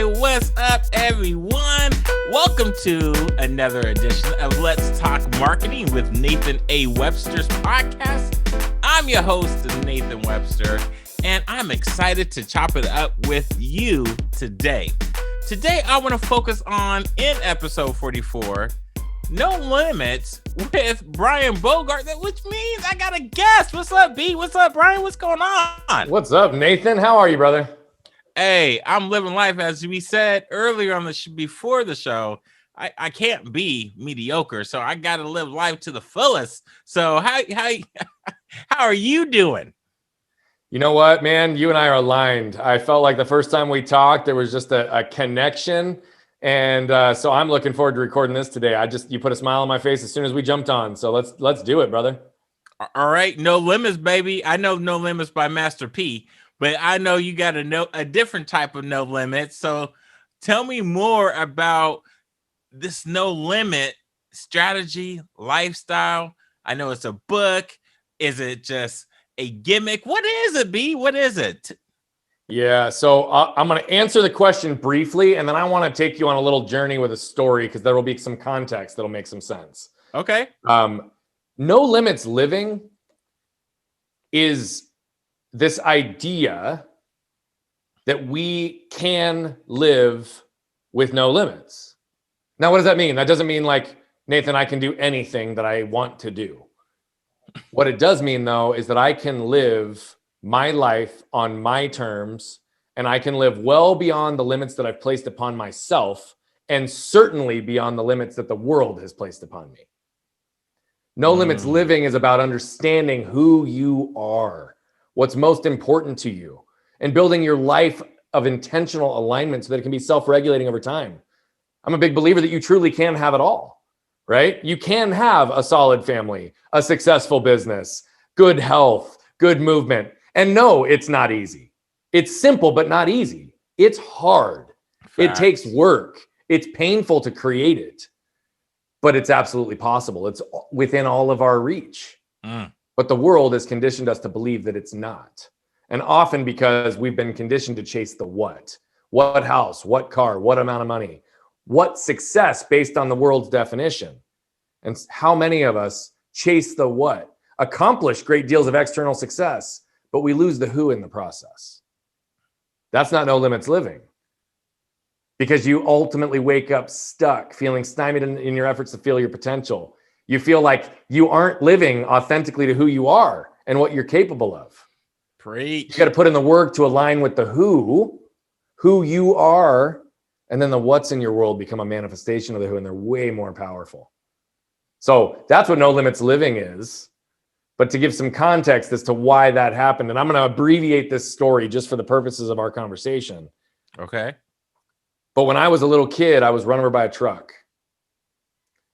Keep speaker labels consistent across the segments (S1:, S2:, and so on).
S1: What's up, everyone? Welcome to another edition of Let's Talk Marketing with Nathan A. Webster's podcast. I'm your host, Nathan Webster, and I'm excited to chop it up with you today. Today, I want to focus on, in episode 44, No Limits with Brian Bogert, which means I got a guest. What's up, B? What's up, Brian? What's going on?
S2: What's up, Nathan? How are you, brother?
S1: Hey, I'm living life. As we said earlier on before the show, I can't be mediocre, so I got to live life to the fullest. So how are you doing?
S2: You know what, man? You and I are aligned. I felt like the first time we talked, there was just a connection. And so I'm looking forward to recording this today. You put a smile on my face as soon as we jumped on. So let's do it, brother.
S1: All right. No Limits, baby. I know No Limits by Master P, but I know you got a different type of No Limits. So tell me more about this No Limit strategy, lifestyle. I know it's a book. Is it just a gimmick? What is it, B? What is it?
S2: Yeah, so I'm going to answer the question briefly, and then I want to take you on a little journey with a story because there will be some context that'll make some sense.
S1: Okay.
S2: No Limits living is this idea that we can live with no limits. Now, what does that mean? That doesn't mean like, Nathan, I can do anything that I want to do. What it does mean, though, is that I can live my life on my terms, and I can live well beyond the limits that I've placed upon myself, and certainly beyond the limits that the world has placed upon me. No Limits living is about understanding who you are, what's most important to you, and building your life of intentional alignment so that it can be self-regulating over time. I'm a big believer that you truly can have it all, right? You can have a solid family, a successful business, good health, good movement. And no, it's not easy. It's simple, but not easy. It's hard.
S1: Facts.
S2: It takes work. It's painful to create it, but it's absolutely possible. It's within all of our reach. But the world has conditioned us to believe that it's not. And often because we've been conditioned to chase the what house, what car, what amount of money, what success based on the world's definition. And how many of us chase the what, accomplish great deals of external success, but we lose the who in the process. That's not No Limits living, because you ultimately wake up stuck, feeling stymied in your efforts to feel your potential. You feel like you aren't living authentically to who you are and what you're capable of.
S1: Preach.
S2: You got to put in the work to align with the who you are, and then the what's in your world become a manifestation of the who, and they're way more powerful. So that's what No Limits living is. But to give some context as to why that happened, and I'm going to abbreviate this story just for the purposes of our conversation.
S1: Okay.
S2: But when I was a little kid, I was run over by a truck.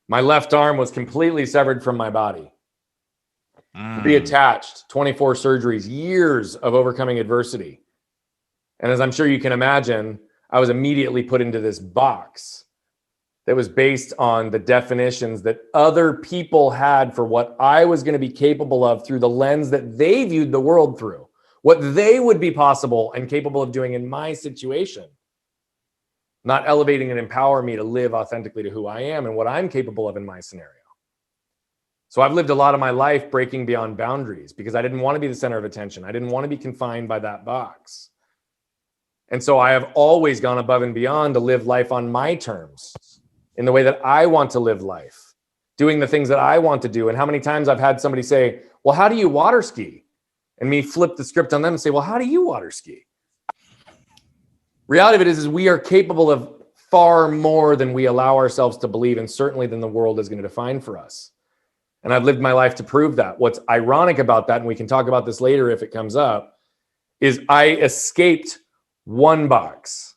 S2: My left arm was completely severed from my body. Reattached, 24 surgeries, years of overcoming adversity. And as I'm sure you can imagine, I was immediately put into this box that was based on the definitions that other people had for what I was going to be capable of through the lens that they viewed the world through, what they would be possible and capable of doing in my situation, not elevating and empower me to live authentically to who I am and what I'm capable of in my scenario. So I've lived a lot of my life breaking beyond boundaries because I didn't want to be the center of attention. I didn't want to be confined by that box. And so I have always gone above and beyond to live life on my terms, in the way that I want to live life, doing the things that I want to do. And how many times I've had somebody say, well, how do you water ski? And me flip the script on them and say, well, how do you water ski? Reality of it is we are capable of far more than we allow ourselves to believe, and certainly than the world is going to define for us. And I've lived my life to prove that. What's ironic about that, and we can talk about this later if it comes up, is I escaped one box.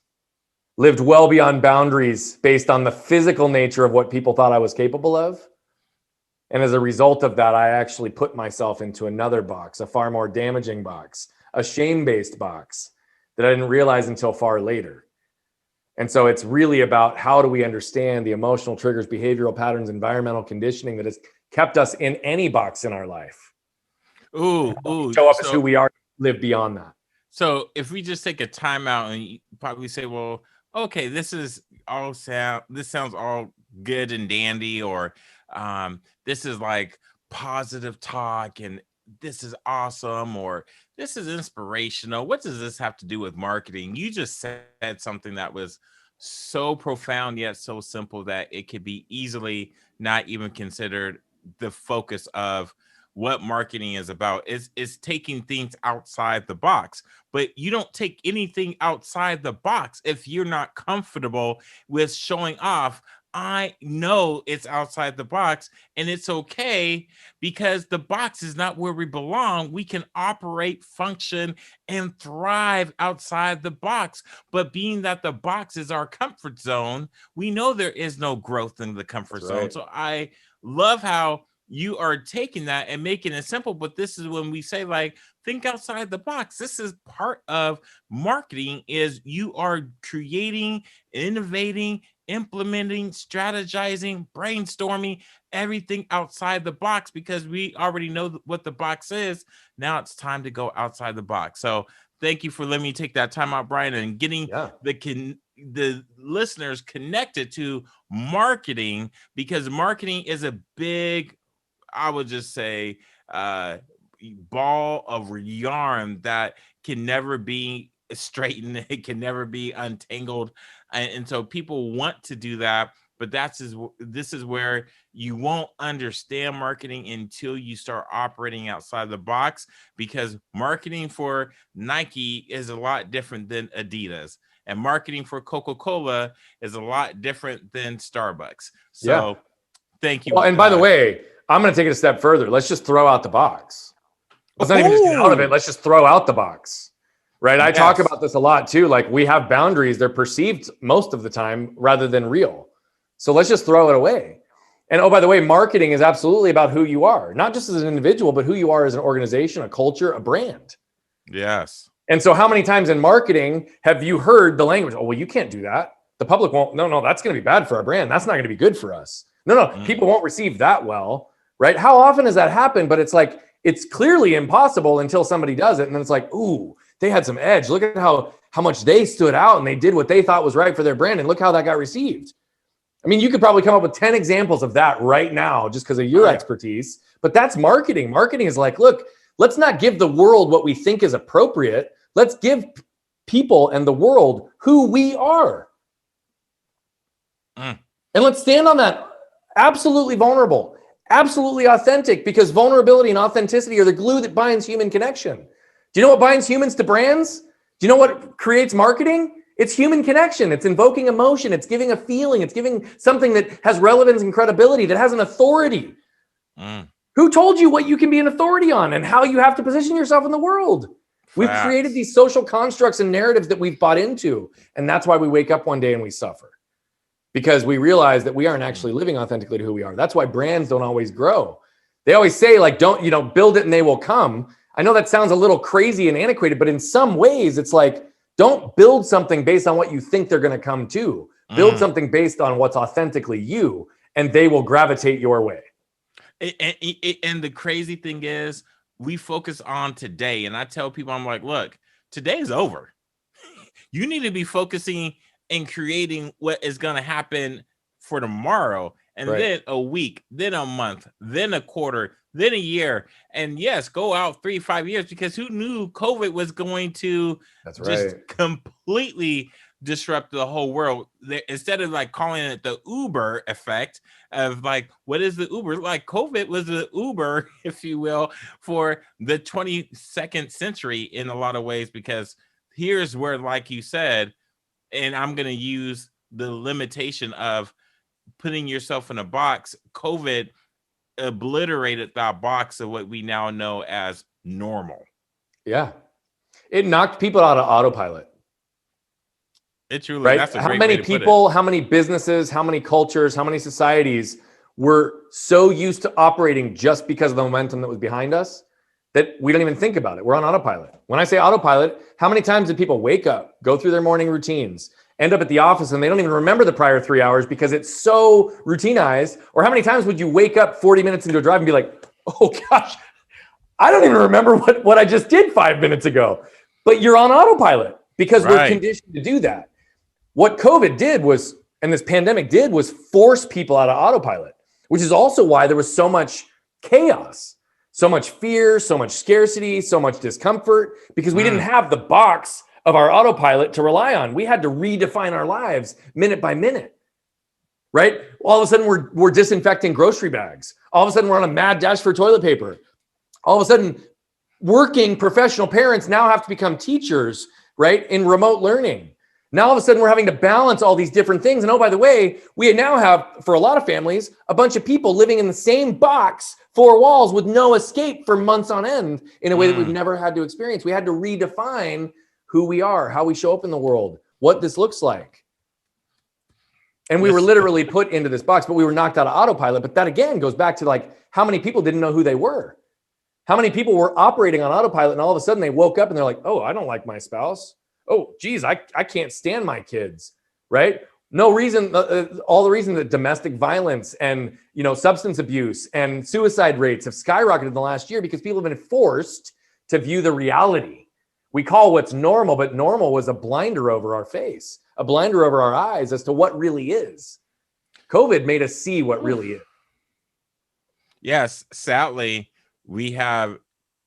S2: Lived well beyond boundaries based on the physical nature of what people thought I was capable of. And as a result of that, I actually put myself into another box, a far more damaging box, a shame-based box that I didn't realize until far later. And so it's really about how do we understand the emotional triggers, behavioral patterns, environmental conditioning that has kept us in any box in our life. Show up as who we are, live beyond that.
S1: So if we just take a timeout and you probably say, well, okay, this sounds all good and dandy, or this is like positive talk, and this is awesome, or this is inspirational. What does this have to do with marketing? You just said something that was so profound yet so simple that it could be easily not even considered the focus of what marketing is about. Is taking things outside the box, but you don't take anything outside the box if you're not comfortable with showing off. I know it's outside the box, and it's okay, because the box is not where we belong. We can operate, function, and thrive outside the box. But being that the box is our comfort zone, we know there is no growth in the comfort
S2: That's
S1: zone.
S2: right.
S1: So I love how you are taking that and making it simple. But this is when we say, like, think outside the box. This is part of marketing, is you are creating, innovating, implementing, strategizing, brainstorming, everything outside the box, because we already know what the box is. Now it's time to go outside the box. So thank you for letting me take that time out, Brian, and getting
S2: Yeah.
S1: the listeners connected to marketing, because marketing is a big, I would just say, ball of yarn that can never be straightened. It can never be untangled, and so people want to do that. But this is where you won't understand marketing until you start operating outside the box, because marketing for Nike is a lot different than Adidas, and marketing for Coca-Cola is a lot different than Starbucks.
S2: Yeah.
S1: So thank
S2: Well,
S1: you.
S2: and by the way, I'm going to take it a step further. Let's just throw out the box. Let's not even just get out of it. Let's just throw out the box. Right. I talk
S1: Yes.
S2: about this a lot too. Like, we have boundaries. They're perceived most of the time rather than real. So let's just throw it away. And oh, by the way, marketing is absolutely about who you are, not just as an individual, but who you are as an organization, a culture, a brand.
S1: Yes.
S2: And so how many times in marketing have you heard the language, oh, well, you can't do that. The public won't. No, that's going to be bad for our brand. That's not going to be good for us. No, people won't receive that well. Right. How often has that happened? But it's like, it's clearly impossible until somebody does it. And then it's like, ooh, they had some edge. Look at how much they stood out and they did what they thought was right for their brand. And look how that got received. I mean, you could probably come up with 10 examples of that right now just because of your expertise. But that's marketing. Marketing is like, look, let's not give the world what we think is appropriate. Let's give people and the world who we are. And let's stand on that. Absolutely vulnerable, absolutely authentic, because vulnerability and authenticity are the glue that binds human connection. Do you know what binds humans to brands? Do you know what creates marketing? It's human connection. It's invoking emotion. It's giving a feeling. It's giving something that has relevance and credibility, that has an authority. Who told you what you can be an authority on and how you have to position yourself in the world? We've created these social constructs and narratives that we've bought into. And that's why we wake up one day and we suffer, because we realize that we aren't actually living authentically to who we are. That's why brands don't always grow. They always say, like, don't, build it and they will come. I know that sounds a little crazy and antiquated, but in some ways it's like, don't build something based on what you think they're going to come to. Build something based on what's authentically you, and they will gravitate your way.
S1: And the crazy thing is, we focus on today. And I tell people, I'm like, look, today's over. You need to be focusing and creating what is going to happen for tomorrow, and then a week, then a month, then a quarter, then a year. And yes, go out 3-5 years, because who knew COVID was going to completely disrupt the whole world? Instead of like calling it the Uber effect of like, what is the Uber? Like, COVID was the Uber, if you will, for the 22nd century in a lot of ways, because here's where, like you said, and I'm going to use the limitation of putting yourself in a box. COVID obliterated that box of what we now know as normal.
S2: Yeah. It knocked people out of autopilot.
S1: It truly, that's a
S2: how
S1: great
S2: many
S1: way to put
S2: people,
S1: it.
S2: how many businesses, how many cultures, how many societies were so used to operating just because of the momentum that was behind us that we don't even think about it. We're on autopilot. When I say autopilot, how many times did people wake up, go through their morning routines, end up at the office, and they don't even remember the prior 3 hours because it's so routinized? Or how many times would you wake up 40 minutes into a drive and be like, oh gosh, I don't even remember what I just did 5 minutes ago. But you're on autopilot because we're conditioned to do that. What COVID did was, and this pandemic did, was force people out of autopilot, which is also why there was so much chaos, so much fear, so much scarcity, so much discomfort, because we didn't have the box of our autopilot to rely on. We had to redefine our lives minute by minute, right? All of a sudden, we're disinfecting grocery bags. All of a sudden, we're on a mad dash for toilet paper. All of a sudden, working professional parents now have to become teachers, right, in remote learning. Now, all of a sudden, we're having to balance all these different things. And oh, by the way, we now have, for a lot of families, a bunch of people living in the same box, four walls, with no escape for months on end in a way that we've never had to experience. We had to redefine who we are, how we show up in the world, what this looks like. And we were literally put into this box, but we were knocked out of autopilot. But that, again, goes back to like how many people didn't know who they were. How many people were operating on autopilot and all of a sudden they woke up and they're like, oh, I don't like my spouse. Oh, geez, I can't stand my kids, right? No reason, all the reason that domestic violence and, substance abuse and suicide rates have skyrocketed in the last year because people have been forced to view the reality. We call what's normal, but normal was a blinder over our face, a blinder over our eyes as to what really is. COVID made us see what really is.
S1: Yes, sadly, we have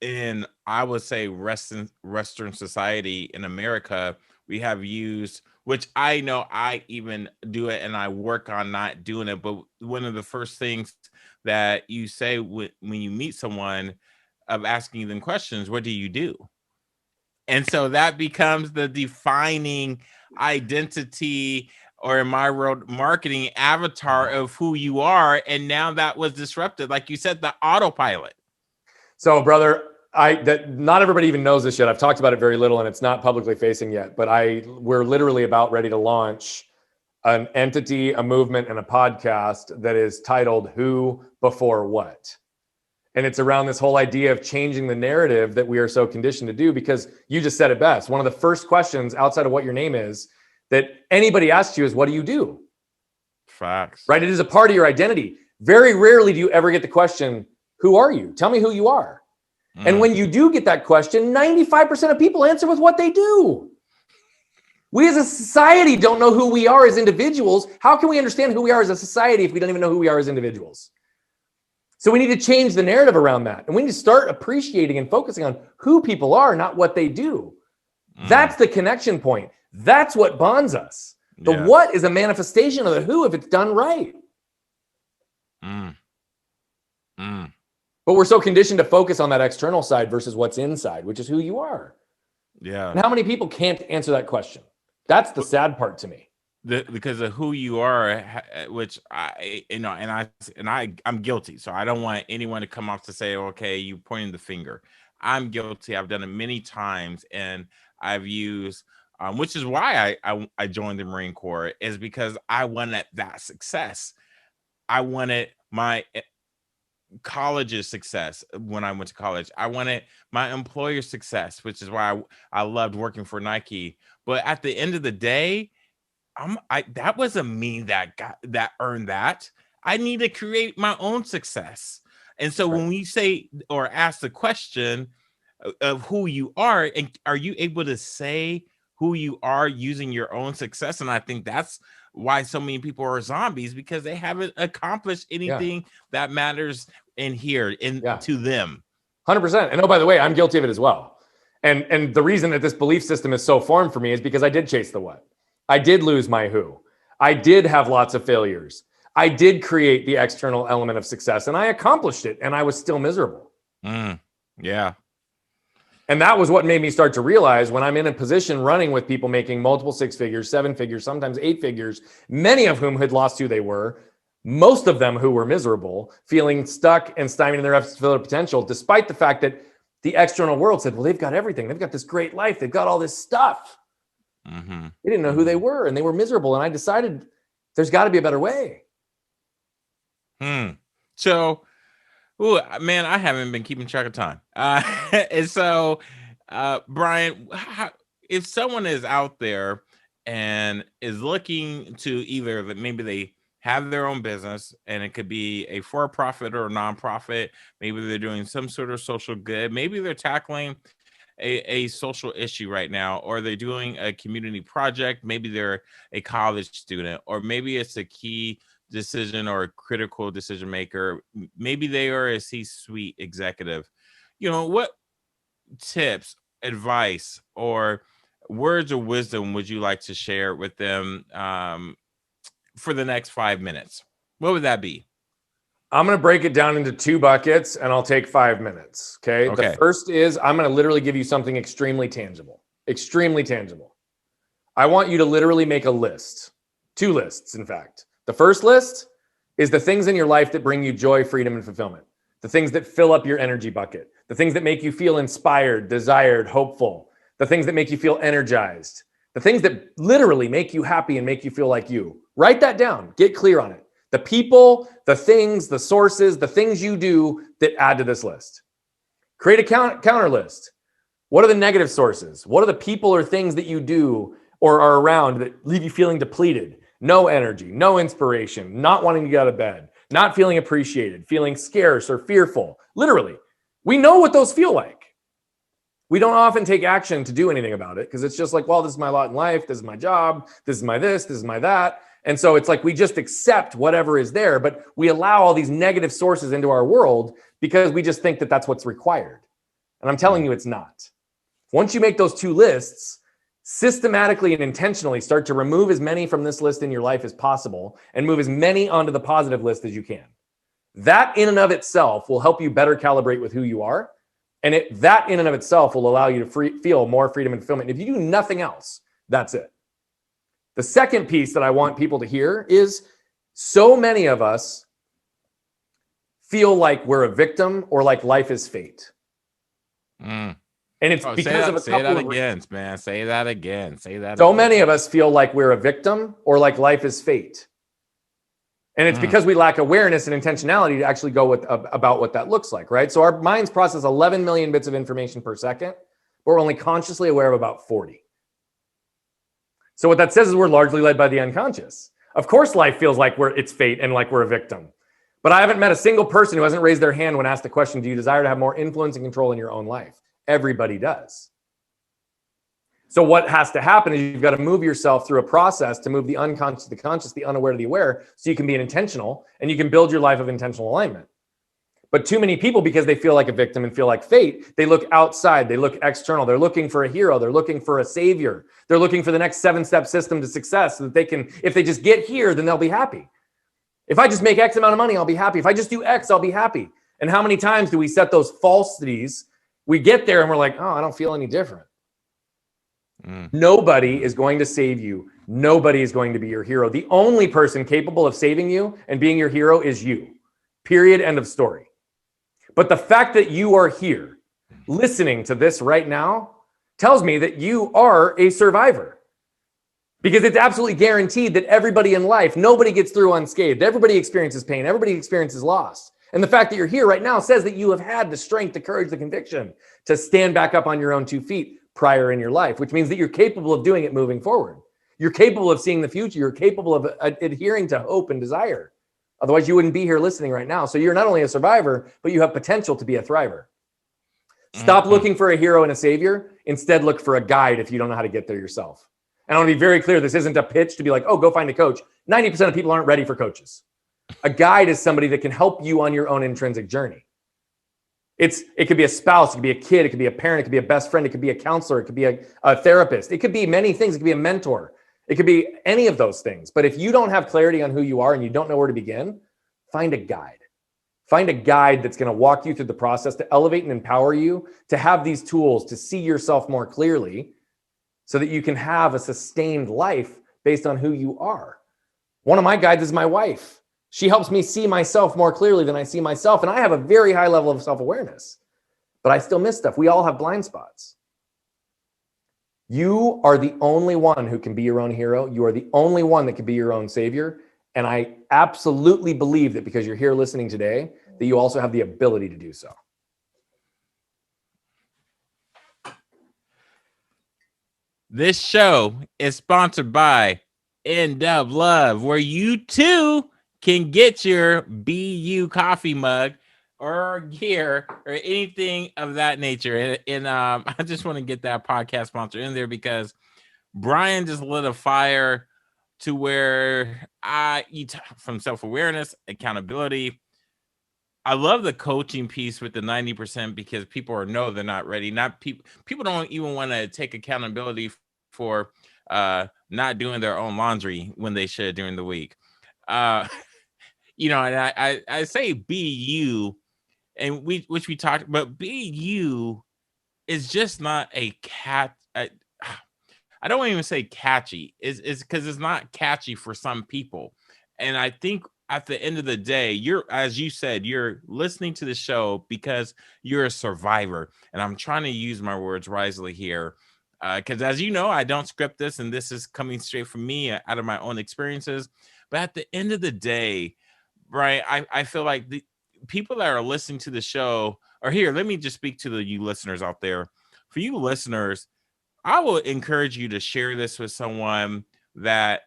S1: in, I would say, Western society in America, we have used, which I know I even do it and I work on not doing it, but one of the first things that you say when you meet someone of asking them questions, what do you do? And so that becomes the defining identity, or in my world, marketing avatar of who you are. And now that was disrupted. Like you said, the autopilot.
S2: So, brother, not everybody even knows this yet. I've talked about it very little and it's not publicly facing yet, but we're literally about ready to launch an entity, a movement, and a podcast that is titled Who Before What. And it's around this whole idea of changing the narrative that we are so conditioned to do, because you just said it best. One of the first questions outside of what your name is that anybody asks you is, what do you do?
S1: Facts.
S2: Right? It is a part of your identity. Very rarely do you ever get the question, who are you? Tell me who you are. And when you do get that question, 95% of people answer with what they do. We as a society don't know who we are as individuals. How can we understand who we are as a society if we don't even know who we are as individuals? So we need to change the narrative around that. And we need to start appreciating and focusing on who people are, not what they do. That's the connection point. That's what bonds us. The what is a manifestation of the who if it's done right. But we're so conditioned to focus on that external side versus what's inside, which is who you are.
S1: Yeah.
S2: And how many people can't answer that question? That's the sad part to me.
S1: Because of who you are, which I'm guilty. So I don't want anyone to come off to say, okay, you pointing the finger. I'm guilty. I've done it many times, and I've used, which is why I joined the Marine Corps, is because I wanted that success. I wanted my college's success when I went to college. I wanted my employer's success, which is why I loved working for Nike. But at the end of the day, that wasn't me that earned that. I need to create my own success. And so when we say or ask the question of who you are, and are you able to say who you are using your own success? And I think that's why so many people are zombies, because they haven't accomplished anything that matters in here to them.
S2: 100%. And oh, by the way, I'm guilty of it as well. And the reason that this belief system is so foreign for me is because I did chase the what. I did lose my who. I did have lots of failures. I did create the external element of success, and I accomplished it, and I was still miserable.
S1: Yeah.
S2: And that was what made me start to realize, when I'm in a position running with people making multiple 6 figures, 7 figures, sometimes 8 figures, many of whom had lost who they were, most of them who were miserable, feeling stuck and stymied in their efforts to fulfill their potential, despite the fact that the external world said, well, they've got everything. They've got this great life. They've got all this stuff. They didn't know who they were, and they were miserable. And I decided there's got to be a better way.
S1: So, man, I haven't been keeping track of time. And so, Brian, if someone is out there and is looking to either that maybe they have their own business, and it could be a for-profit or a nonprofit, maybe they're doing some sort of social good, maybe they're tackling a social issue right now, or they're doing a community project. Maybe they're a college student, or maybe it's a key decision or a critical decision maker. Maybe they are a C-suite executive. What tips, advice, or words of wisdom would you like to share with them for the next 5 minutes? What would that be?
S2: I'm going to break it down into 2 buckets and I'll take 5 minutes. Okay. The first is I'm going to literally give you something extremely tangible. Extremely tangible. I want you to literally make a list. 2 lists, in fact. The first list is the things in your life that bring you joy, freedom, and fulfillment. The things that fill up your energy bucket. The things that make you feel inspired, desired, hopeful. The things that make you feel energized. The things that literally make you happy and make you feel like you. Write that down. Get clear on it. The people, the things, the sources, the things you do that add to this list. Create a counter list. What are the negative sources? What are the people or things that you do or are around that leave you feeling depleted? No energy, no inspiration, not wanting to get out of bed, not feeling appreciated, feeling scarce or fearful. Literally, we know what those feel like. We don't often take action to do anything about it because it's just like, well, this is my lot in life. This is my job. This is my this is my that. And so it's like we just accept whatever is there, but we allow all these negative sources into our world because we just think that that's what's required. And I'm telling you, it's not. Once you make those 2 lists, systematically and intentionally start to remove as many from this list in your life as possible and move as many onto the positive list as you can. That in and of itself will help you better calibrate with who you are. And that in and of itself will allow you to feel more freedom and fulfillment. If you do nothing else, that's it. The second piece that I want people to hear is so many of us feel like we're a victim or like life is fate. And it's because of a couple
S1: Say that again, man. Say that again. Say that
S2: So many of us feel like we're a victim or like life is fate. And it's because we lack awareness and intentionality to actually go about what that looks like, right? So our minds process 11 million bits of information per second, but we're only consciously aware of about 40. So what that says is we're largely led by the unconscious. Of course, life feels like it's fate and like we're a victim. But I haven't met a single person who hasn't raised their hand when asked the question, do you desire to have more influence and control in your own life? Everybody does. So what has to happen is you've got to move yourself through a process to move the unconscious to the conscious, the unaware to the aware, so you can be intentional and you can build your life of intentional alignment. But too many people, because they feel like a victim and feel like fate, they look outside, they look external. They're looking for a hero. They're looking for a savior. They're looking for the next 7-step system to success so that they can, if they just get here, then they'll be happy. If I just make X amount of money, I'll be happy. If I just do X, I'll be happy. And how many times do we set those falsities? We get there and we're like, oh, I don't feel any different. Nobody is going to save you. Nobody is going to be your hero. The only person capable of saving you and being your hero is you. Period. End of story. But the fact that you are here listening to this right now tells me that you are a survivor. Because it's absolutely guaranteed that everybody in life, nobody gets through unscathed. Everybody experiences pain. Everybody experiences loss. And the fact that you're here right now says that you have had the strength, the courage, the conviction to stand back up on your own 2 feet prior in your life, which means that you're capable of doing it moving forward. You're capable of seeing the future. You're capable of adhering to hope and desire. Otherwise, you wouldn't be here listening right now. So you're not only a survivor, but you have potential to be a thriver. Stop looking for a hero and a savior. Instead, look for a guide if you don't know how to get there yourself. And I want to be very clear, this isn't a pitch to be like, oh, go find a coach. 90% of people aren't ready for coaches. A guide is somebody that can help you on your own intrinsic journey. It could be a spouse, it could be a kid, it could be a parent, it could be a best friend, it could be a counselor, it could be a therapist, it could be many things, it could be a mentor, it could be any of those things. But if you don't have clarity on who you are and you don't know where to begin, find a guide. Find a guide that's going to walk you through the process to elevate and empower you to have these tools to see yourself more clearly so that you can have a sustained life based on who you are. One of my guides is my wife. She helps me see myself more clearly than I see myself. And I have a very high level of self-awareness, but I still miss stuff. We all have blind spots. You are the only one who can be your own hero. You are the only one that can be your own savior. And I absolutely believe that because you're here listening today, that you also have the ability to do so.
S1: This show is sponsored by N-Dub Love, where you too can get your BU coffee mug or gear or anything of that nature. And I just want to get that podcast sponsor in there because Brian just lit a fire to where I eat from self-awareness, accountability. I love the coaching piece with the 90% because people know they're not ready. Not people don't even want to take accountability for not doing their own laundry when they should during the week. Uh and I say be you, and which we talked, but be you is just not a cat. I don't even say catchy. Is because it's not catchy for some people, and I think at the end of the day, as you said, you're listening to the show because you're a survivor, and I'm trying to use my words wisely here, because as you know, I don't script this, and this is coming straight from me out of my own experiences. But at the end of the day, right, I feel like the people that are listening to the show are here. Let me just speak to you listeners out there. For you listeners, I will encourage you to share this with someone that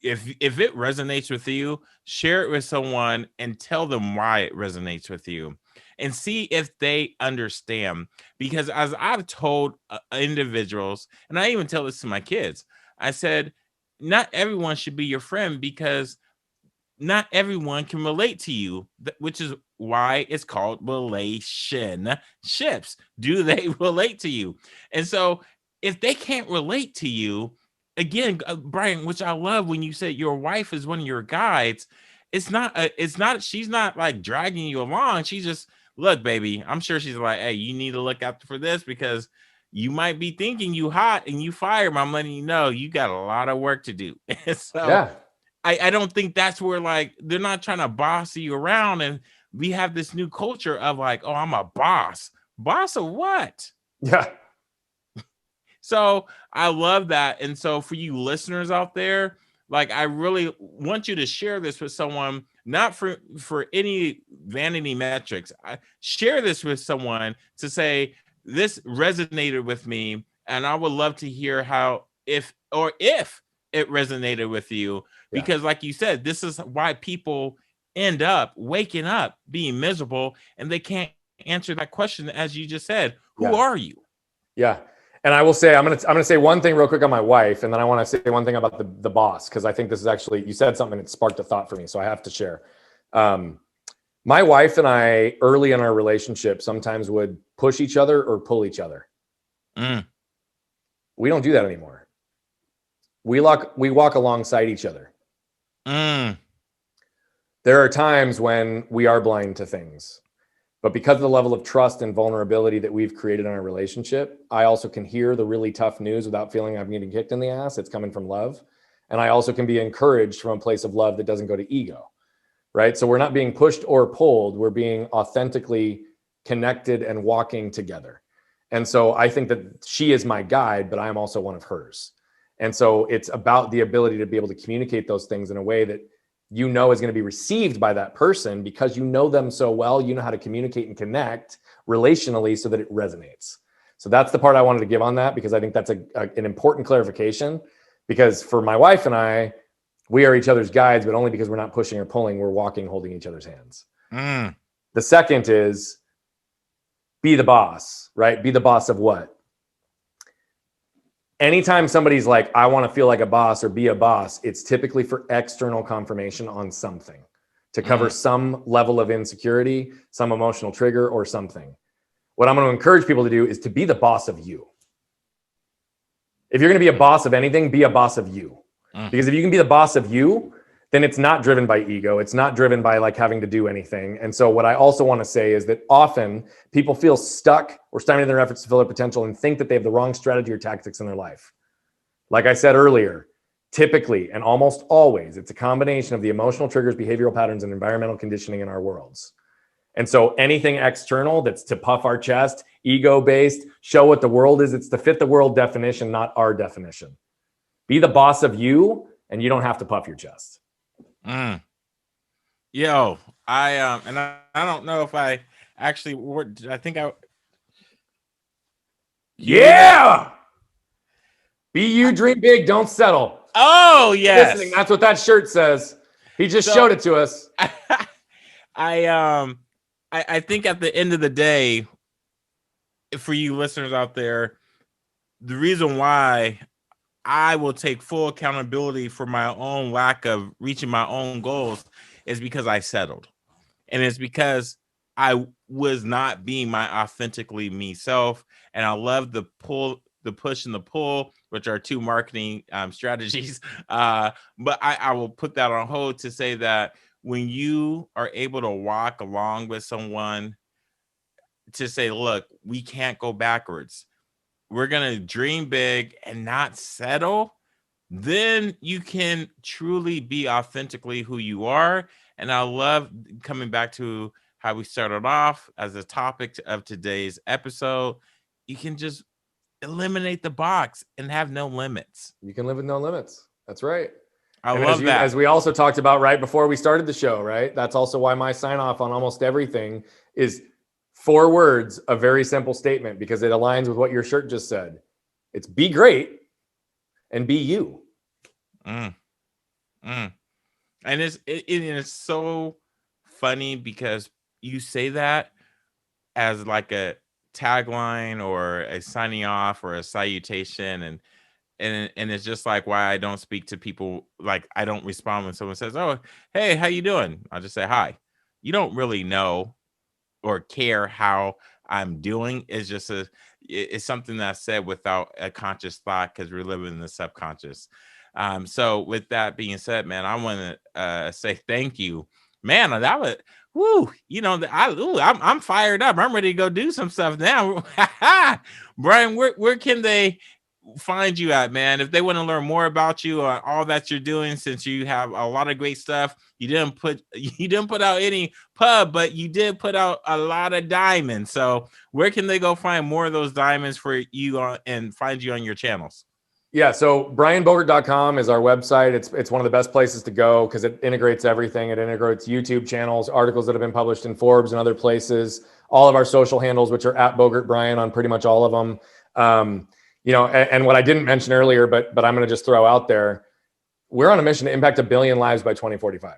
S1: if it resonates with you, share it with someone and tell them why it resonates with you and see if they understand. Because as I've told individuals, and I even tell this to my kids, I said, not everyone should be your friend because not everyone can relate to you, which is why it's called relationships. Do they relate to you? And so if they can't relate to you, again, Brian, which I love when you said your wife is one of your guides, she's not like dragging you along. She's just, look, baby, I'm sure she's like, hey, you need to look out for this because you might be thinking you hot and you fire, but I'm letting you know you got a lot of work to do. So
S2: Yeah.
S1: I don't think that's where, like, they're not trying to boss you around. And we have this new culture of like, oh, I'm a boss. Boss of what?
S2: Yeah.
S1: So I love that. And so for you listeners out there, like, I really want you to share this with someone, not for any vanity metrics. Share this with someone to say, this resonated with me. And I would love to hear how, if it resonated with you, because like you said, this is why people end up waking up being miserable and they can't answer that question. As you just said, who are you?
S2: Yeah. And I will say, I'm gonna say one thing real quick on my wife, and then I want to say one thing about the boss, because I think this is actually, you said something that sparked a thought for me, so I have to share. My wife and I, early in our relationship, sometimes would push each other or pull each other. We don't do that anymore. We walk alongside each other. There are times when we are blind to things, but because of the level of trust and vulnerability that we've created in our relationship, I also can hear the really tough news without feeling I'm getting kicked in the ass. It's coming from love. And I also can be encouraged from a place of love that doesn't go to ego, right? So we're not being pushed or pulled. We're being authentically connected and walking together. And so I think that she is my guide, but I am also one of hers. And so it's about the ability to be able to communicate those things in a way that you know is going to be received by that person because you know them so well. You know how to communicate and connect relationally so that it resonates. So that's the part I wanted to give on that, because I think that's an important clarification, because for my wife and I, we are each other's guides, but only because we're not pushing or pulling. We're walking, holding each other's hands. The second is be the boss, right? Be the boss of what? Anytime somebody's like, I want to feel like a boss or be a boss, it's typically for external confirmation on something to cover some level of insecurity, some emotional trigger or something. What I'm going to encourage people to do is to be the boss of you. If you're going to be a boss of anything, be a boss of you. Because if you can be the boss of you, then it's not driven by ego. It's not driven by like having to do anything. And so what I also want to say is that often people feel stuck or stymied in their efforts to fill their potential and think that they have the wrong strategy or tactics in their life. Like I said earlier, typically and almost always, it's a combination of the emotional triggers, behavioral patterns, and environmental conditioning in our worlds. And so anything external that's to puff our chest, ego-based, show what the world is, it's to fit the world definition, not our definition. Be the boss of you, and you don't have to puff your chest.
S1: Yo, I don't know if I actually I think I
S2: Be you, dream big, don't settle.
S1: Oh yes.
S2: Listening, that's what that shirt says. He just showed it to us.
S1: I think at the end of the day, for you listeners out there, the reason why I will take full accountability for my own lack of reaching my own goals is because I settled. And it's because I was not being my authentically me self. And I love the push and the pull, which are two marketing strategies. But I will put that on hold to say that when you are able to walk along with someone to say, look, we can't go backwards. We're going to dream big and not settle. Then you can truly be authentically who you are. And I love coming back to how we started off as a topic of today's episode. You can just eliminate the box and have no limits.
S2: You can live with no limits. That's right.
S1: I love that.
S2: As we also talked about right before we started the show, right? That's also why my sign off on almost everything is 4 words, a very simple statement, because it aligns with what your shirt just said. It's be great and be you.
S1: And it's so funny because you say that as like a tagline or a signing off or a salutation, and it's just like why I don't speak to people. Like I don't respond when someone says, "Oh, hey, how you doing?" I'll just say hi. You don't really know or care how I'm doing. It's something that's said without a conscious thought because we're living in the subconscious. So with that being said, man, I want to say thank you, man. That was woo. You know, I'm fired up. I'm ready to go do some stuff now. Brian, where can they find you at, man? If they want to learn more about you or all that you're doing, since you have a lot of great stuff. You didn't put out any pub, but you did put out a lot of diamonds. So where can they go find more of those diamonds for you and find you on your channels?
S2: Yeah, so brianbogert.com is our website. It's one of the best places to go because it integrates everything. It integrates YouTube channels, articles that have been published in Forbes and other places, all of our social handles, which are at Bogert Brian on pretty much all of them. You know, and what I didn't mention earlier, but I'm going to just throw out there, we're on a mission to impact 1 billion lives by 2045.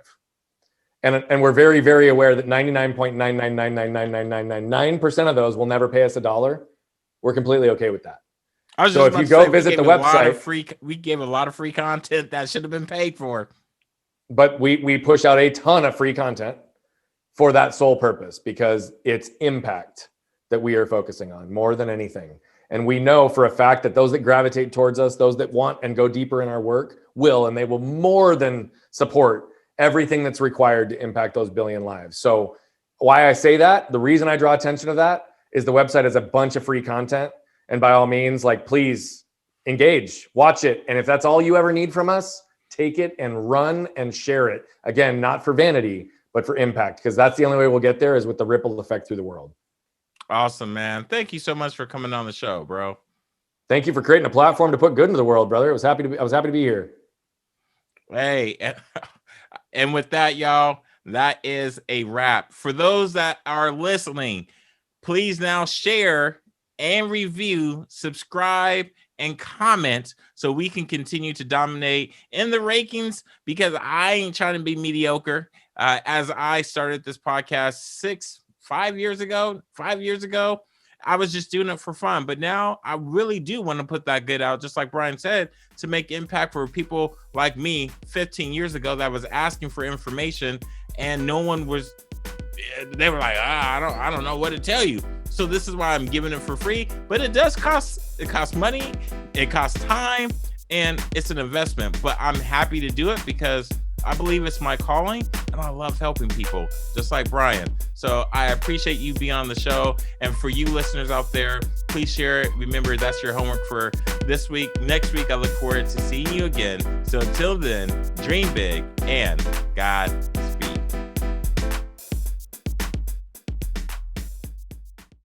S2: And we're very, very aware that 99.9999999% of those will never pay us $1. We're completely okay with that. So if you go visit the website,
S1: we gave a lot of free content that should have been paid for.
S2: But we push out a ton of free content for that sole purpose because it's impact that we are focusing on more than anything. And we know for a fact that those that gravitate towards us, those that want and go deeper in our work will, and they will more than support everything that's required to impact those 1 billion lives. So why I say that, the reason I draw attention to that is the website has a bunch of free content. And by all means, like, please engage, watch it. And if that's all you ever need from us, take it and run and share it. Again, not for vanity, but for impact, because that's the only way we'll get there is with the ripple effect through the world.
S1: Awesome, man. Thank you so much for coming on the show, bro.
S2: Thank you for creating a platform to put good into the world, brother. I was happy to be here.
S1: Hey, and with that, y'all, that is a wrap. For those that are listening, please now share and review, subscribe, and comment so we can continue to dominate in the rankings, because I ain't trying to be mediocre. As I started this podcast 5 years ago, I was just doing it for fun. But now I really do want to put that good out, just like Brian said, to make impact for people like me 15 years ago that was asking for information and no one was, they were like, I don't know what to tell you. So this is why I'm giving it for free, but it does cost, it costs money, it costs time, and it's an investment, but I'm happy to do it because I believe it's my calling and I love helping people just like Brian. So I appreciate you being on the show. And for you listeners out there, please share it. Remember, that's your homework for this week. Next week, I look forward to seeing you again. So until then, dream big and God